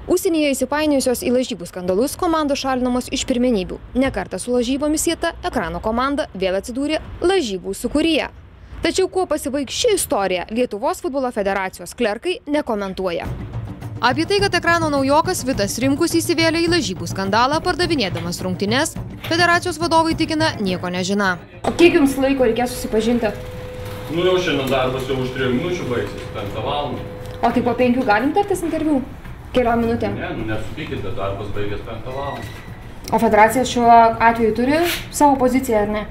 Užsienyje įsipainiojusios į lažybų skandalus komandos šalinamos iš pirmenybių. Nekartą su lažybomis sieta Ekrano komanda vėl atsidūrė lažybų sūkuryje. Tačiau kuo pasibaigs ši istorija, Lietuvos futbolo federacijos klerkai nekomentuoja. Apie tai, kad Ekrano naujokas Vitas Rimkus įsivėlė į lažybų skandalą pardavinėdamas rungtynes, federacijos vadovai tikina nieko nežina. O kiek jums laiko reikės susipažinti? Jau šiandien darbas jau už 3 minučių baigsis, 5 valandų. O tai po 5 galim tartis interviu? Keliom minutėm? Ne, nesupykite, darbas baigės 5 valandą. O federacija šiuo atveju turi savo poziciją, ar ne?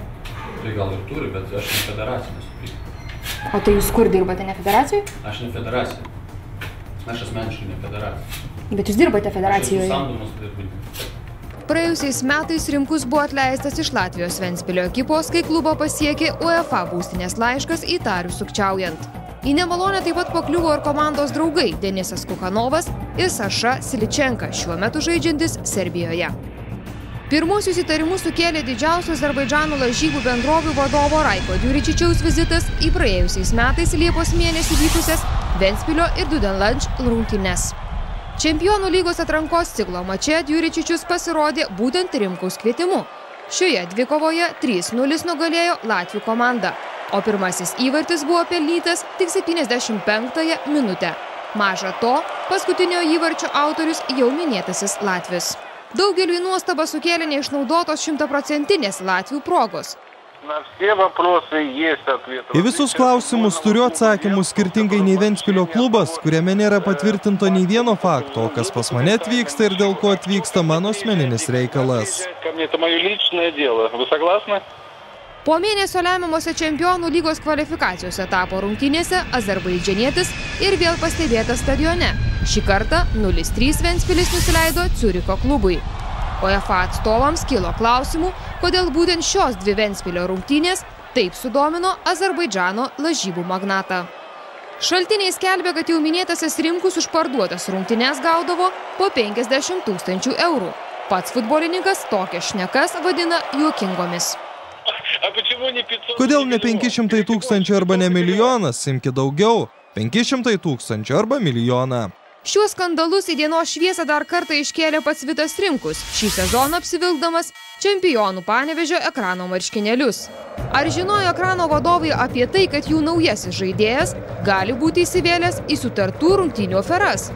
Tai gal ir turi, bet aš ne federacija, nesupykite. O tai jūs kur dirbate, ne federacijoje? Aš ne federacija. Aš asmeniškai ne federacija. Bet jūs dirbate federacijoje? Aš esu samdomas dirbti. Praėjusiais metais Rimkus buvo atleistas iš Latvijos Ventspilio ekipos, kai klubą pasiekė UEFA būstinės laiškas įtarių sukčiaujant. Į nemalonę taip pat pakliuvo ir komandos draugai Denisas Kuchanovas ir Saša Siličenka, šiuo metu žaidžiantis Serbijoje. Pirmuosius įtarimus sukėlė didžiausio Azerbaidžano lažybų bendrovių vadovo Raiko Diuričičiaus vizitas į praėjusiais metais Liepos mėnesį vykusias Ventspilio ir Dudelanč rungtynes. Čempionų lygos atrankos ciklo mače Diuričičius pasirodė būtent Rimkaus kvietimu. Šioje dvikovoje 3-0 nugalėjo Latvių komanda, o pirmasis įvartis buvo pelnytas tik 75-ąją minutę. Maža to, paskutinio įvarčio autorius jau minėtasis Latvis. Daugeliui nuostabą sukėlė neišnaudotos 100% Latvių progos. Į visus klausimus turiu atsakymus skirtingai nei Ventspilio klubas, kuriame nėra patvirtinto nei vieno fakto, kas pas mane atvyksta ir dėl ko atvyksta mano asmeninis reikalas. Po mėnesio lemiamose čempionų lygos kvalifikacijos etapo rungtynėse azerbaidžanietis ir vėl pastebėtas stadione. Šį kartą 0-3 Ventspilis nusileido Ciuricho klubui. UEFA atstovams kilo klausimų, kodėl būtent šios dvi Ventspilio rungtynės taip sudomino Azerbaidžano lažybų magnatą. Šaltiniai skelbė, kad jau minėtasis Rimkus už parduotas rungtynes gaudavo po 50 000 eurų. Pats futbolininkas tokias šnekas vadina juokingomis. Kodėl ne 500 000 arba ne milijonas, imki daugiau, 500 000 arba milijoną. Šiuos skandalus į dienos šviesą dar kartą iškėlė pats Vitas Rimkus, šį sezoną apsivilkdamas čempionų Panevėžio Ekrano marškinėlius. Ar žinojo Ekrano vadovai apie tai, kad jų naujasis žaidėjas gali būti įsivėlęs į sutartų rungtynių aferas?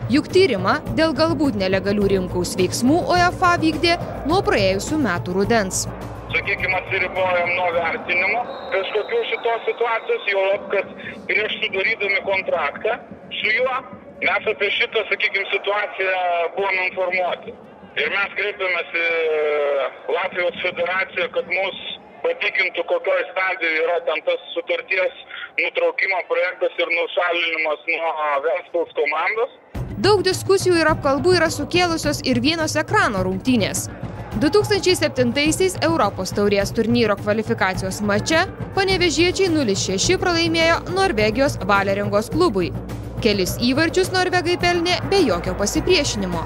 Juk tyrimą dėl galbūt nelegalių Rimkaus veiksmų UEFA vykdė nuo praėjusių metų rudens. Sakykime, atsiribojam nuo vertinimo kažkokių šitos situacijos, jau kad prieš sudarydami kontraktą su juo, mes apie šitą, sakykime, situaciją buvom informuoti. Ir mes kreipėmės į Latvijos federaciją, kad mus patikintų, kokioj stadijoje yra ten tas sutarties nutraukimo projektas ir nušalinimas nuo Ventspils komandos. Daug diskusijų ir apkalbų yra sukėlusios ir vienos Ekrano rungtynės. 2007-aisiais Europos taurės turnyro kvalifikacijos mače panevėžiečiai 0-6 pralaimėjo Norvegijos Valeringos klubui. Kelis įvarčius norvegai pelnė be jokio pasipriešinimo.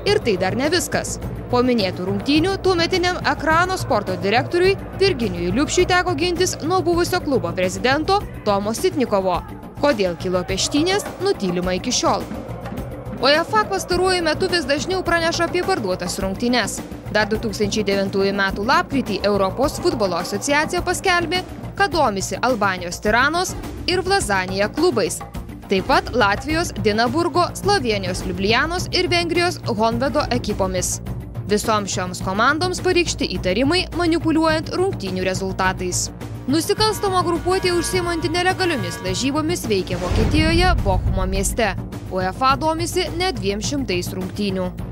Ir tai dar ne viskas. Po minėtų rungtynių tuometiniam Ekrano sporto direktoriui Virginijui Liupšiui teko gintis nuo buvusio klubo prezidento Tomo Sitnikovo. Kodėl kilo peštynės, nutylima iki šiol. UEFA pastaruoju metu vis dažniau praneša apie parduotas rungtynes. Dar 2009 m. lapkritį Europos futbolo asociacija paskelbė, kad domisi Albanijos Tiranos ir Vlazanija klubais. Taip pat Latvijos Dinaburgo, Slovėnijos Liublianos ir Vengrijos Honvedo ekipomis. Visoms šioms komandoms pareikšti įtarimai manipuliuojant rungtynių rezultatais. Nusikalstama grupuotė užsiimanti nelegaliomis lažybomis veikia Vokietijoje Bochumo mieste. UEFA domisi net 200 rungtynių.